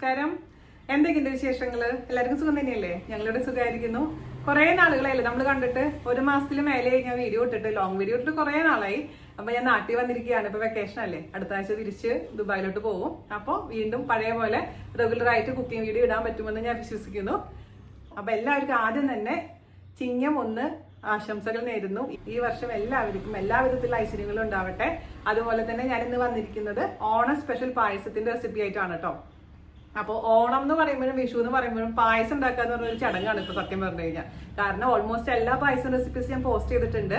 നമസ്കാരം. എന്തൊക്കെയുണ്ട് വിശേഷങ്ങള്? എല്ലാവർക്കും സുഖം തന്നെയല്ലേ? ഞങ്ങളുടെ സുഖമായിരിക്കുന്നു. കുറെ നാളുകളായില്ലേ നമ്മൾ കണ്ടിട്ട്. ഒരു മാസത്തിൽ മേലെ ഞാൻ വീഡിയോ ഇട്ടിട്ട്, ലോങ് വീഡിയോ ഇട്ടിട്ട് കുറെ നാളായി. അപ്പൊ ഞാൻ നാട്ടിൽ വന്നിരിക്കുകയാണ്. ഇപ്പൊ വെക്കേഷൻ അല്ലേ, അടുത്ത ആഴ്ച തിരിച്ച് ദുബായിലോട്ട് പോകും. അപ്പോൾ വീണ്ടും പഴയ പോലെ റെഗുലർ ആയിട്ട് കുക്കിംഗ് വീഡിയോ ഇടാൻ പറ്റുമെന്ന് ഞാൻ വിശ്വസിക്കുന്നു. അപ്പൊ എല്ലാവർക്കും ആദ്യം തന്നെ ചിങ്ങം 1 ആശംസകൾ നേരുന്നു. ഈ വർഷം എല്ലാവർക്കും എല്ലാവിധത്തിലുള്ള ഐശ്വര്യങ്ങളും ഉണ്ടാവട്ടെ. അതുപോലെ തന്നെ ഞാൻ ഇന്ന് വന്നിരിക്കുന്നത് ഓണം സ്പെഷ്യൽ പായസത്തിന്റെ റെസിപ്പി ആയിട്ടാണ് കേട്ടോ. അപ്പോൾ ഓണം എന്ന് പറയുമ്പോഴും വിഷു എന്ന് പറയുമ്പോഴും പായസം ഉണ്ടാക്കുക എന്ന് പറഞ്ഞൊരു ചടങ്ങാണ് ഇപ്പൊ സത്യം പറഞ്ഞു കഴിഞ്ഞാൽ. കാരണം ഓൾമോസ്റ്റ് എല്ലാ പായസം റെസിപ്പീസ് ഞാൻ പോസ്റ്റ് ചെയ്തിട്ടുണ്ട്.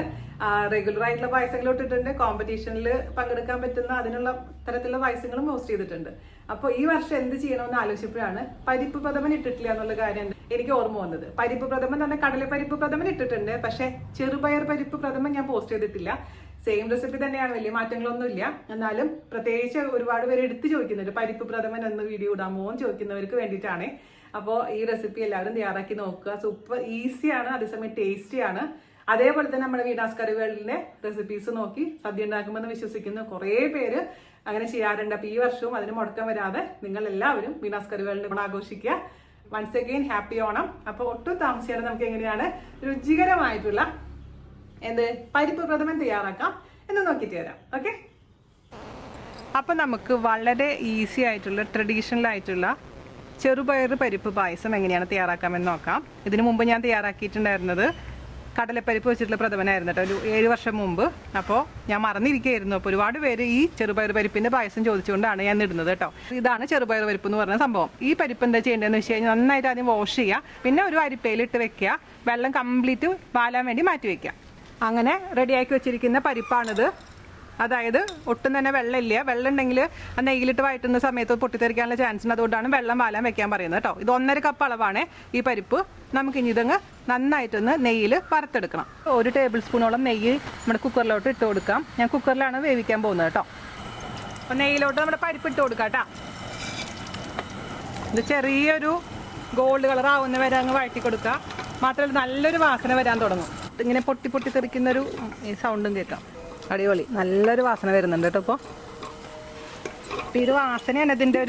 റെഗുലർ ആയിട്ടുള്ള പായസങ്ങൾ ഇട്ടിട്ടുണ്ട്, കോമ്പറ്റീഷനിൽ പങ്കെടുക്കാൻ പറ്റുന്ന അതിനുള്ള തരത്തിലുള്ള പായസങ്ങളും പോസ്റ്റ് ചെയ്തിട്ടുണ്ട്. അപ്പോൾ ഈ വർഷം എന്ത് ചെയ്യണമെന്ന് ആലോചിച്ചപ്പോഴാണ് പരിപ്പ് പ്രഥമൻ ഇട്ടിട്ടില്ല എന്നുള്ള കാര്യം എനിക്ക് ഓർമ്മ വന്നത്. പരിപ്പ് പ്രഥമൻ തന്നെ കടലപ്പരിപ്പ് പ്രഥമൻ ഇട്ടിട്ടുണ്ട്, പക്ഷെ ചെറുപയർ പരിപ്പ് പ്രഥമൻ ഞാൻ പോസ്റ്റ് ചെയ്തിട്ടില്ല. സെയിം റെസിപ്പി തന്നെയാണ്, വലിയ മാറ്റങ്ങളൊന്നുമില്ല. എന്നാലും പ്രത്യേകിച്ച് ഒരുപാട് പേര് എടുത്തു ചോദിക്കുന്നുണ്ട് പരിപ്പ് പ്രഥമൻ എന്ന് വീഡിയോ ഇടാമോ എന്ന് ചോദിക്കുന്നവർക്ക് വേണ്ടിയിട്ടാണ്. അപ്പോൾ ഈ റെസിപ്പി എല്ലാവരും തയ്യാറാക്കി നോക്കുക. സൂപ്പർ ഈസിയാണ്, അതേസമയം ടേസ്റ്റിയാണ്. അതേപോലെ തന്നെ നമ്മുടെ വീണാസ് കറി വേൾഡിന്റെ റെസിപ്പീസ് നോക്കി സദ്യ ഉണ്ടാക്കുമെന്ന് വിശ്വസിക്കുന്നു. കുറേ പേര് അങ്ങനെ ചെയ്യാറുണ്ട്. അപ്പോൾ ഈ വർഷവും അതിന് മുടക്കം വരാതെ നിങ്ങൾ എല്ലാവരും വീണാസ് കറി വേൾഡിന്റെ ഓണം ആഘോഷിക്കുക. Once again happy Onam. അപ്പോൾ ഒട്ടും താമസിയാതെ നമുക്ക് എങ്ങനെയാണ് രുചികരമായിട്ടുള്ള പരിപ്പ് പ്രഥമൻ തയ്യാറാക്കാം എന്ന് നോക്കിയിട്ട് വരാം. ഓക്കെ, അപ്പം നമുക്ക് വളരെ ഈസി ആയിട്ടുള്ള ട്രഡീഷണൽ ആയിട്ടുള്ള ചെറുപയർ പരിപ്പ് പായസം എങ്ങനെയാണ് തയ്യാറാക്കാമെന്ന് നോക്കാം. ഇതിനു മുമ്പ് ഞാൻ തയ്യാറാക്കിയിട്ടുണ്ടായിരുന്നത് കടലപ്പരിപ്പ് വെച്ചിട്ടുള്ള പ്രഥമനായിരുന്നു കേട്ടോ, ഒരു 7 വർഷം മുമ്പ്. അപ്പോൾ ഞാൻ മറന്നിരിക്കുകയായിരുന്നു. അപ്പോൾ ഒരുപാട് പേര് ഈ ചെറുപയർ പരിപ്പിൻ്റെ പായസം ചോദിച്ചുകൊണ്ടാണ് ഞാൻ ഇടുന്നത് കേട്ടോ. ഇതാണ് ചെറുപയർ പരിപ്പ് എന്ന് പറഞ്ഞ സംഭവം. ഈ പരിപ്പ് എന്താ ചെയ്യേണ്ടതെന്ന് വെച്ച് കഴിഞ്ഞാൽ നന്നായിട്ട് ആദ്യം വാഷ് ചെയ്യുക, പിന്നെ ഒരു അരിപ്പയിലിട്ട് വെക്കുക, വെള്ളം കംപ്ലീറ്റ് വാലാൻ വേണ്ടി മാറ്റി വയ്ക്കുക. അങ്ങനെ റെഡിയാക്കി വെച്ചിരിക്കുന്ന പരിപ്പാണിത്. അതായത് ഒട്ടും തന്നെ വെള്ളമില്ല. വെള്ളം ഉണ്ടെങ്കിൽ ആ നെയ്യിലിട്ട് വഴറ്റുന്ന സമയത്ത് പൊട്ടിത്തെറിക്കാനുള്ള ചാൻസ് ഉണ്ട്. അതുകൊണ്ടാണ് വെള്ളം വാലാൻ വെക്കാൻ പറയുന്നത് കേട്ടോ. ഇത് 1.5 കപ്പ് അളവാണ് ഈ പരിപ്പ്. നമുക്കിനി ഇതങ്ങ് നന്നായിട്ടൊന്ന് നെയ്യിൽ വറുത്തെടുക്കണം. 1 ടേബിൾ സ്പൂണോളം നെയ്യ് നമ്മുടെ കുക്കറിലോട്ട് ഇട്ട് കൊടുക്കാം. ഞാൻ കുക്കറിലാണ് വേവിക്കാൻ പോകുന്നത് കേട്ടോ. അപ്പോൾ നെയ്യിലോട്ട് നമ്മുടെ പരിപ്പ് ഇട്ട് കൊടുക്കാം കേട്ടോ. ഇത് ചെറിയൊരു ഗോൾഡ് കളർ ആവുന്ന വരെ അങ്ങ് വഴറ്റി കൊടുക്കുക. മാത്രമല്ല നല്ലൊരു വാസന വരാൻ തുടങ്ങും. ഇങ്ങനെ പൊട്ടി പൊട്ടി തെറിക്കുന്നൊരു സൗണ്ടും കേൾക്കാം. അടിപൊളി, നല്ലൊരു വാസന വരുന്നുണ്ട് കേട്ടോ. ഇപ്പോൾ ഈ ഒരു വാസനയാണ് ഇതിൻ്റെ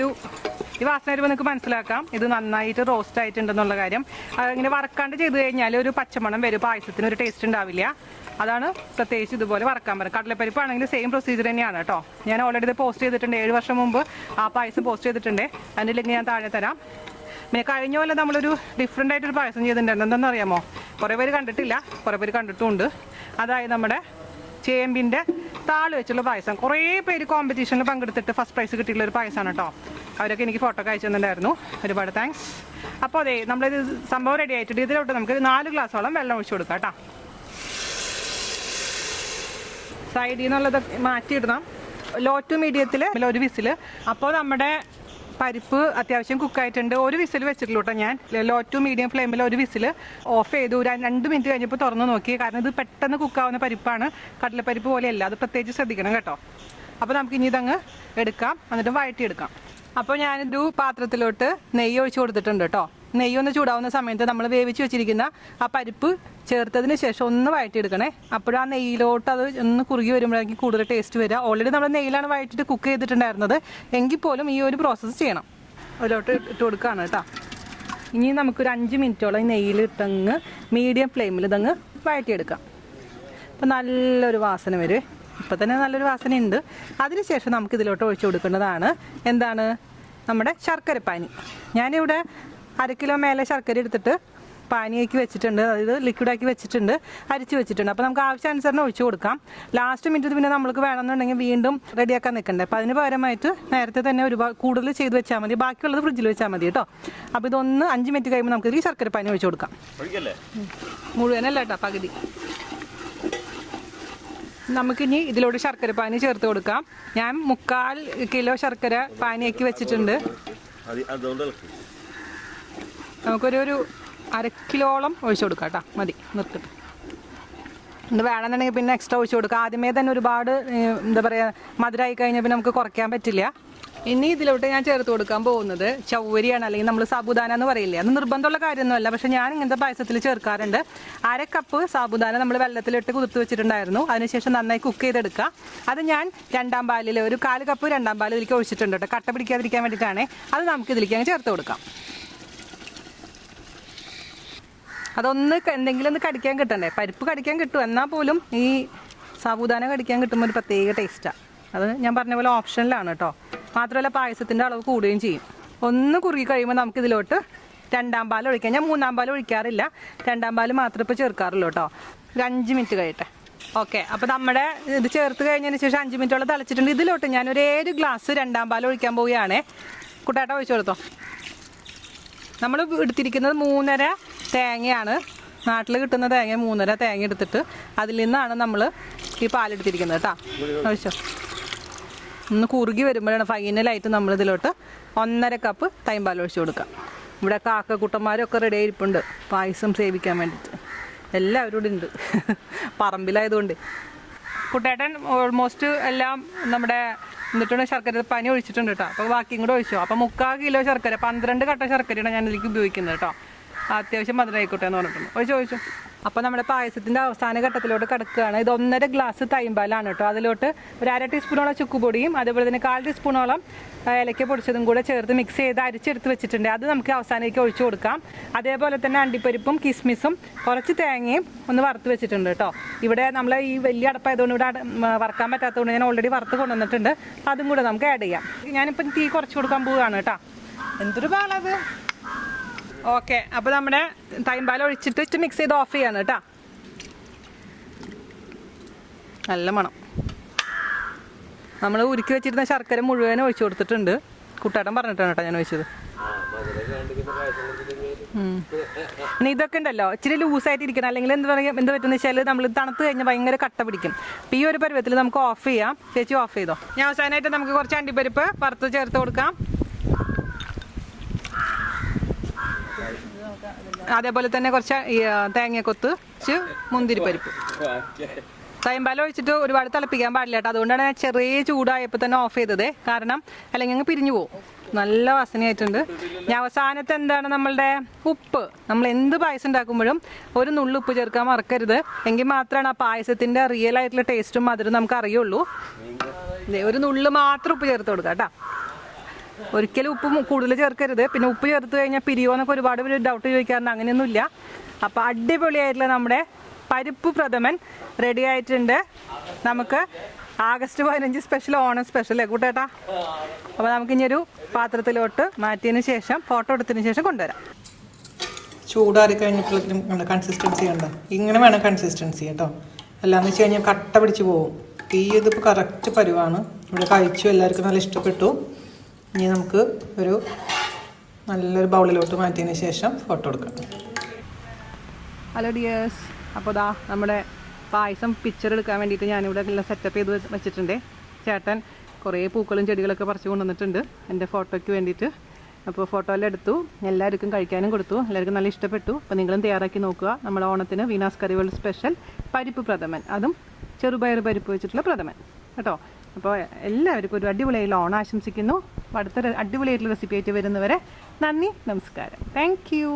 ഈ വാസന വരുമ്പോൾ നിങ്ങൾക്ക് മനസ്സിലാക്കാം ഇത് നന്നായിട്ട് റോസ്റ്റ് ആയിട്ടുണ്ടെന്നുള്ള കാര്യം. ഇങ്ങനെ വറക്കാണ്ട് ചെയ്ത് കഴിഞ്ഞാൽ ഒരു പച്ചമണം വരും, പായസത്തിന് ഒരു ടേസ്റ്റ് ഉണ്ടാവില്ല. അതാണ് പ്രത്യേകിച്ച് ഇതുപോലെ വറക്കാൻ പറയുന്നത്. കടലപ്പരിപ്പാണെങ്കിൽ സെയിം പ്രൊസീജിയർ തന്നെയാണ് കേട്ടോ. ഞാൻ ഓൾറെഡി ഇത് പോസ്റ്റ് ചെയ്തിട്ടുണ്ട്. 7 വർഷം മുമ്പ് ആ പായസം പോസ്റ്റ് ചെയ്തിട്ടുണ്ട്. അതിൻ്റെ ലിങ്ക് ഞാൻ താഴെ തരാം. പിന്നെ കഴിഞ്ഞ പോലെ നമ്മളൊരു ഡിഫറെൻ്റ് ആയിട്ടൊരു പായസം ചെയ്തിട്ടുണ്ടായിരുന്നു. എന്താണെന്ന് അറിയാമോ? കുറേ പേര് കണ്ടിട്ടില്ല, കുറേ പേര് കണ്ടിട്ടുമുണ്ട്. അതായത് നമ്മുടെ ചേമ്പിൻ്റെ താള് വെച്ചുള്ള പായസം. കുറേ പേര് കോമ്പറ്റീഷനിൽ പങ്കെടുത്തിട്ട് ഫസ്റ്റ് പ്രൈസ് കിട്ടിയിട്ടുള്ള ഒരു പായസമാണ് കേട്ടോ. അവരൊക്കെ എനിക്ക് ഫോട്ടോ ഒക്കെ അയച്ചു തന്നിട്ടുണ്ടായിരുന്നു. ഒരുപാട് താങ്ക്സ്. അപ്പോൾ അതെ, നമ്മളിത് സംഭവം റെഡി ആയിട്ടുണ്ട്. ഇതിലോട്ട് നമുക്ക് 4 ഗ്ലാസോളം വെള്ളം ഒഴിച്ചു കൊടുക്കാം കേട്ടോ. സൈഡിൽ നിന്നുള്ളത് മാറ്റിയിടണം. ലോ ടു മീഡിയത്തിൽ 1 വിസിൽ. അപ്പോൾ നമ്മുടെ പരിപ്പ് അത്യാവശ്യം കുക്കായിട്ടുണ്ട്. 1 വിസിൽ വെച്ചിട്ടുള്ളൂ കേട്ടോ. ഞാൻ ലോ ടു മീഡിയം ഫ്ലെയിമിൽ 1 വിസിൽ ഓഫ് ചെയ്തു. 2 മിനിറ്റ് കഴിഞ്ഞപ്പോൾ തുറന്ന് നോക്കി. കാരണം ഇത് പെട്ടെന്ന് കുക്കാവുന്ന പരിപ്പാണ്, കടലപ്പരിപ്പ് പോലെയല്ല. അത് പ്രത്യേകിച്ച് ശ്രദ്ധിക്കണം കേട്ടോ. അപ്പോൾ നമുക്ക് ഇനി ഇതങ്ങ് എടുക്കാം, എന്നിട്ട് വഴറ്റിയെടുക്കാം. അപ്പോൾ ഞാനൊരു പാത്രത്തിലോട്ട് നെയ്യ് ഒഴിച്ച് കൊടുത്തിട്ടുണ്ട് കേട്ടോ. നെയ്യൊന്ന് ചൂടാവുന്ന സമയത്ത് നമ്മൾ വേവിച്ച് വെച്ചിരിക്കുന്ന ആ പരിപ്പ് ചേർത്തതിന് ശേഷം ഒന്ന് വഴറ്റിയെടുക്കണേ. അപ്പോഴും ആ നെയ്യിലോട്ട് അത് ഒന്ന് കുറുകി വരുമ്പോഴേക്കും കൂടുതൽ ടേസ്റ്റ് വരിക. ഓൾറെഡി നമ്മൾ നെയ്യിലാണ് വഴറ്റിയിട്ട് കുക്ക് ചെയ്തിട്ടുണ്ടായിരുന്നത്. എങ്കിൽ പോലും ഈ ഒരു പ്രോസസ്സ് ചെയ്യണം. അതിലോട്ട് ഇട്ട് കൊടുക്കുകയാണ് കേട്ടോ. ഇനി നമുക്കൊരു 5 മിനിറ്റോളം ഈ നെയ്യിലിട്ടങ്ങ് മീഡിയം ഫ്ലെയിമിൽ ഇതങ്ങ് വഴറ്റിയെടുക്കാം. അപ്പോൾ നല്ലൊരു വാസന വരും. ഇപ്പോൾ തന്നെ നല്ലൊരു വാസനയുണ്ട്. അതിനുശേഷം നമുക്ക് ഇതിലോട്ട് ഒഴിച്ചു കൊടുക്കേണ്ടതാണ് എന്താണ്, നമ്മുടെ ശർക്കരപ്പാനി. ഞാനിവിടെ 1/2 കിലോ മേലെ ശർക്കര എടുത്തിട്ട് പാനിയാക്കി വെച്ചിട്ടുണ്ട്. അതായത് ലിക്വിഡാക്കി വെച്ചിട്ടുണ്ട്, അരിച്ച് വെച്ചിട്ടുണ്ട്. അപ്പോൾ നമുക്ക് ആവശ്യാനുസരണം ഒഴിച്ചു കൊടുക്കാം. ലാസ്റ്റ് മിനിറ്റ് പിന്നെ നമ്മൾക്ക് വേണമെന്നുണ്ടെങ്കിൽ വീണ്ടും റെഡിയാക്കാൻ നിൽക്കണ്ടേ. അപ്പോൾ അതിന് പകരമായിട്ട് നേരത്തെ തന്നെ ഒരുപാട് കൂടുതൽ ചെയ്ത് വെച്ചാൽ മതി. ബാക്കിയുള്ളത് ഫ്രിഡ്ജിൽ വെച്ചാൽ മതി കേട്ടോ. അപ്പോൾ ഇതൊന്ന് 5 മിനിറ്റ് കഴിയുമ്പോൾ നമുക്ക് ഈ ശർക്കര പാനി ഒഴിച്ചു കൊടുക്കാം. മുഴുവനല്ല കേട്ടോ, പകുതി. നമുക്കിനി ഇതിലോട്ട് ശർക്കര പാനി ചേർത്ത് കൊടുക്കാം. ഞാൻ 3/4 കിലോ ശർക്കര പാനിയാക്കി വെച്ചിട്ടുണ്ട്. നമുക്കൊരു 1/2 കിലോളം ഒഴിച്ചു കൊടുക്കാം കേട്ടോ. മതി, നിർത്തിട്ട്. ഇത് വേണമെന്നുണ്ടെങ്കിൽ പിന്നെ എക്സ്ട്രാ ഒഴിച്ചു കൊടുക്കാം. ആദ്യമേ തന്നെ ഒരുപാട് എന്താ പറയുക മധുരമായി കഴിഞ്ഞാൽ പിന്നെ നമുക്ക് കുറയ്ക്കാൻ പറ്റില്ല. ഇനി ഇതിലോട്ട് ഞാൻ ചേർത്ത് കൊടുക്കാൻ പോകുന്നത് ചവ്വരിയാണ്, അല്ലെങ്കിൽ നമ്മൾ സാബുദാന എന്ന് പറയില്ലേ. അത് നിർബന്ധമുള്ള കാര്യമൊന്നുമല്ല, പക്ഷെ ഞാൻ ഇങ്ങനത്തെ പായസത്തിൽ ചേർക്കാറുണ്ട്. 1/2 കപ്പ് സാബുദാന നമ്മൾ വെള്ളത്തിലിട്ട് കുതിർത്ത് വെച്ചിട്ടുണ്ടായിരുന്നു. അതിനുശേഷം നന്നായി കുക്ക് ചെയ്തെടുക്കുക. അത് ഞാൻ 2ാം പാലിൽ ഒരു 1/4 കപ്പ് 2ാം പാൽ ഇതിലേക്ക് ഒഴിച്ചിട്ടുണ്ട് കേട്ടോ, കട്ട പിടിക്കാതിരിക്കാൻ വേണ്ടിയിട്ടാണ്. അത് നമുക്ക് ഇതിലേക്ക് അങ്ങ് ചേർത്ത് കൊടുക്കാം. അതൊന്ന് എന്തെങ്കിലും ഒന്ന് കടിക്കാൻ കിട്ടണ്ടേ, പരിപ്പ് കടിക്കാൻ കിട്ടും, എന്നാൽ പോലും ഈ സാബുദാന കടിക്കാൻ കിട്ടുമ്പോൾ ഒരു പ്രത്യേക ടേസ്റ്റാണ്. അത് ഞാൻ പറഞ്ഞ പോലെ ഓപ്ഷനിലാണ് കേട്ടോ. മാത്രമല്ല പായസത്തിൻ്റെ അളവ് കൂടുകയും ചെയ്യും. ഒന്ന് കുറുകി കഴിയുമ്പോൾ നമുക്കിതിലോട്ട് 2ാം പാൽ ഒഴിക്കാം. ഞാൻ 3ാം പാൽ ഒഴിക്കാറില്ല, 2ാം പാൽ മാത്രമേ ഇപ്പോൾ ചേർക്കാറുള്ളൂ കേട്ടോ. ഒരു 5 മിനിറ്റ് കഴിയട്ടെ. ഓക്കെ, അപ്പോൾ നമ്മുടെ ഇത് ചേർത്ത് കഴിഞ്ഞതിന് ശേഷം 5 മിനിറ്റോളം തിളച്ചിട്ടുണ്ട്. ഇതിലോട്ട് ഞാൻ ഒരു 7 ഗ്ലാസ് 2ാം പാൽ ഒഴിക്കാൻ പോവുകയാണേ. കുട്ടാട്ട ഒഴിച്ചു കൊടുത്തോ. നമ്മൾ എടുത്തിരിക്കുന്നത് 3.5 തേങ്ങയാണ്. നാട്ടിൽ കിട്ടുന്ന തേങ്ങ 3.5 തേങ്ങ എടുത്തിട്ട് അതിൽ നിന്നാണ് നമ്മൾ ഈ പാലെടുത്തിരിക്കുന്നത് കേട്ടോ. ഒഴിച്ചോ. ഒന്ന് കുറുകി വരുമ്പോഴാണ് ഫൈനലായിട്ട് നമ്മളിതിലോട്ട് 1.5 കപ്പ് തൈമ്പാൽ ഒഴിച്ചു കൊടുക്കാം. ഇവിടെ കാക്കക്കുട്ടന്മാരൊക്കെ റെഡി ആയിരിപ്പുണ്ട് പായസം സേവിക്കാൻ വേണ്ടിയിട്ട്. എല്ലാവരും ഇവിടെ ഉണ്ട് പറമ്പിലായതുകൊണ്ട്. കുട്ടേട്ടൻ ഓൾമോസ്റ്റ് എല്ലാം നമ്മുടെ എന്നിട്ടാണ് ശർക്കര പനി ഒഴിച്ചിട്ടുണ്ട് കേട്ടോ. അപ്പോൾ ബാക്കിയും കൂടെ ഒഴിച്ചു. അപ്പോൾ 3/4 കിലോ ശർക്കര, 12 കട്ട ശർക്കരയാണ് ഞാൻ ഇതിലേക്ക് ഉപയോഗിക്കുന്നത് കേട്ടോ. അത്യാവശ്യം മധുരമായിക്കോട്ടെ എന്ന് പറഞ്ഞിട്ടുണ്ട്. ഒഴിച്ചു. അപ്പോൾ നമ്മുടെ പായസത്തിൻ്റെ അവസാന ഘട്ടത്തിലോട്ട് കിടക്കുകയാണ്. ഇത് 1.5 ഗ്ലാസ് തൈമ്പാലാണ് കേട്ടോ. അതിലോട്ട് ഒരു 1/2 ടീസ്പൂണോളം ചുക്കുപൊടിയും അതുപോലെ തന്നെ 1/4 ടീസ്പൂണോളം ഏലക്ക പൊടിച്ചതും കൂടെ ചേർത്ത് മിക്സ് ചെയ്ത് അരിച്ചെടുത്ത് വെച്ചിട്ടുണ്ട്. അത് നമുക്ക് അവസാനത്തേക്ക് ഒഴിച്ചു കൊടുക്കാം. അതേപോലെ തന്നെ അണ്ടിപ്പരിപ്പും കിസ്മിസും കുറച്ച് തേങ്ങയും ഒന്ന് വറുത്ത് വെച്ചിട്ടുണ്ട് കേട്ടോ. ഇവിടെ നമ്മൾ ഈ വലിയ അടപ്പായതുകൊണ്ട് ഇവിടെ വറക്കാൻ പറ്റാത്തതുകൊണ്ട് ഞാൻ ഓൾറെഡി വറുത്ത് കൊണ്ടുവന്നിട്ടുണ്ട്. അതും കൂടെ നമുക്ക് ആഡ് ചെയ്യാം. ഞാനിപ്പം തീ കുറച്ച് കൊടുക്കാൻ പോവുകയാണ് കേട്ടോ. എന്തൊരു പാലത്. ഓക്കെ, അപ്പോൾ നമ്മുടെ തൈമ്പാൽ ഒഴിച്ചിട്ട് മിക്സ് ചെയ്ത് ഓഫ് ചെയ്യാണ് കേട്ടോ. നല്ല മണം. നമ്മൾ ഉരുക്കി വെച്ചിരുന്ന ശർക്കര മുഴുവനും ഒഴിച്ചു കൊടുത്തിട്ടുണ്ട്. കുട്ടാട്ടൻ പറഞ്ഞിട്ടാണ് കേട്ടോ ഞാൻ ഒഴിച്ചത്. ഇനി ഇതൊക്കെ ഉണ്ടല്ലോ ഇച്ചിരി ലൂസായിട്ടിരിക്കണം, അല്ലെങ്കിൽ എന്ത് പറ്റുന്ന വെച്ചാൽ നമ്മൾ തണുത്ത് കഴിഞ്ഞാൽ ഭയങ്കര കട്ട പിടിക്കും. അപ്പോൾ ഈ ഒരു പരുവത്തിൽ നമുക്ക് ഓഫ് ചെയ്യാം. ചേച്ചി ഓഫ് ചെയ്തോ. ഞാൻ അവസാനമായിട്ട് നമുക്ക് കുറച്ച് അണ്ടിപ്പരിപ്പ് വറുത്ത് ചേർത്ത് കൊടുക്കാം. അതേപോലെ തന്നെ കുറച്ച് തേങ്ങക്കൊത്ത്, മുന്തിരിപ്പരിപ്പ്. തൈമ്പാൽ ഒഴിച്ചിട്ട് ഒരുപാട് തിളപ്പിക്കാൻ പാടില്ല കേട്ടോ. അതുകൊണ്ടാണ് ഞാൻ ചെറിയ ചൂടായപ്പോൾ തന്നെ ഓഫ് ചെയ്തത്. കാരണം അല്ലെങ്കിൽ അങ്ങ് പിരിഞ്ഞു പോകും. നല്ല വാസനയായിട്ടുണ്ട്. ഞാൻ അവസാനത്തെ എന്താണ് നമ്മളുടെ ഉപ്പ്. നമ്മൾ എന്ത് പായസം ഉണ്ടാക്കുമ്പോഴും ഒരു നുള്ളു ഉപ്പ് ചേർക്കാൻ മറക്കരുത്. എങ്കിൽ മാത്രമാണ് ആ പായസത്തിൻ്റെ റിയൽ ആയിട്ടുള്ള ടേസ്റ്റും മധുരം നമുക്ക് അറിയുള്ളൂ. ഒരു നുള്ളു മാത്രം ഉപ്പ് ചേർത്ത് കൊടുക്കാം കേട്ടോ. ഒരിക്കലും ഉപ്പ് കൂടുതൽ ചേർക്കരുത്. പിന്നെ ഉപ്പ് ചേർത്ത് കഴിഞ്ഞാൽ പിരിയോ എന്നൊക്കെ ഒരുപാട് പേര് ഡൗട്ട് ചോദിക്കാറുണ്ട്. അങ്ങനെയൊന്നുമില്ല. അപ്പോൾ അടിപൊളിയായിട്ടുള്ള നമ്മുടെ പരിപ്പ് പ്രഥമൻ റെഡി ആയിട്ടുണ്ട്. നമുക്ക് ആഗസ്റ്റ് 15 സ്പെഷ്യൽ, ഓണം സ്പെഷ്യൽ കൂട്ടേട്ടാ. അപ്പോൾ നമുക്കിനിയൊരു പാത്രത്തിലോട്ട് മാറ്റിയതിന് ശേഷം ഫോട്ടോ എടുത്തതിന് ശേഷം കൊണ്ടുവരാം. ചൂടാറി കഴിഞ്ഞപ്പോഴേക്കും കൺസിസ്റ്റൻസി ഉണ്ടോ? ഇങ്ങനെ വേണം കൺസിസ്റ്റൻസി കേട്ടോ. അല്ലാന്ന് വെച്ച് കഴിഞ്ഞാൽ കട്ട പിടിച്ച് പോകും. ഈ ഇതിപ്പോൾ കറക്റ്റ് പരുവാണ്. ഇവിടെ കഴിച്ചു, എല്ലാവർക്കും നല്ല ഇഷ്ടപ്പെട്ടു. ഇനി നമുക്ക് ഒരു നല്ലൊരു ബൗളിലോട്ട് മാറ്റിയതിന് ശേഷം ഫോട്ടോ എടുക്കാം. ഹലോ ഡിയേഴ്സ്, അപ്പോൾ ദാ നമ്മുടെ പായസം പിക്ചർ എടുക്കാൻ വേണ്ടിയിട്ട് ഞാനിവിടെ എല്ലാം സെറ്റപ്പ് ചെയ്ത് വെച്ചിട്ടുണ്ട്. ചേട്ടൻ കുറേ പൂക്കളും ചെടികളൊക്കെ പറിച്ച് കൊണ്ടുവന്നിട്ടുണ്ട് എൻ്റെ ഫോട്ടോയ്ക്ക് വേണ്ടിയിട്ട്. അപ്പോൾ ഫോട്ടോ എല്ലാം എടുത്തു, എല്ലാവർക്കും കഴിക്കാനും കൊടുത്തു. എല്ലാവർക്കും നല്ല ഇഷ്ടപ്പെട്ടു. അപ്പോൾ നിങ്ങളും തയ്യാറാക്കി നോക്കുക. നമ്മുടെ ഓണത്തിന് വീനാസ് കറി വേൾഡ് സ്പെഷ്യൽ പരിപ്പ് പ്രഥമൻ, അതും ചെറുപയർ പരിപ്പ് വെച്ചിട്ടുള്ള പ്രഥമൻ കേട്ടോ. അപ്പോൾ എല്ലാവർക്കും ഒരു അടിപൊളിയായിട്ടുള്ള ഓണം ആശംസിക്കുന്നു. അടുത്തൊരു അടിപൊളിയായിട്ടുള്ള റെസിപ്പി ആയിട്ട് വരുന്നവരെ നന്ദി, നമസ്കാരം. Thank you.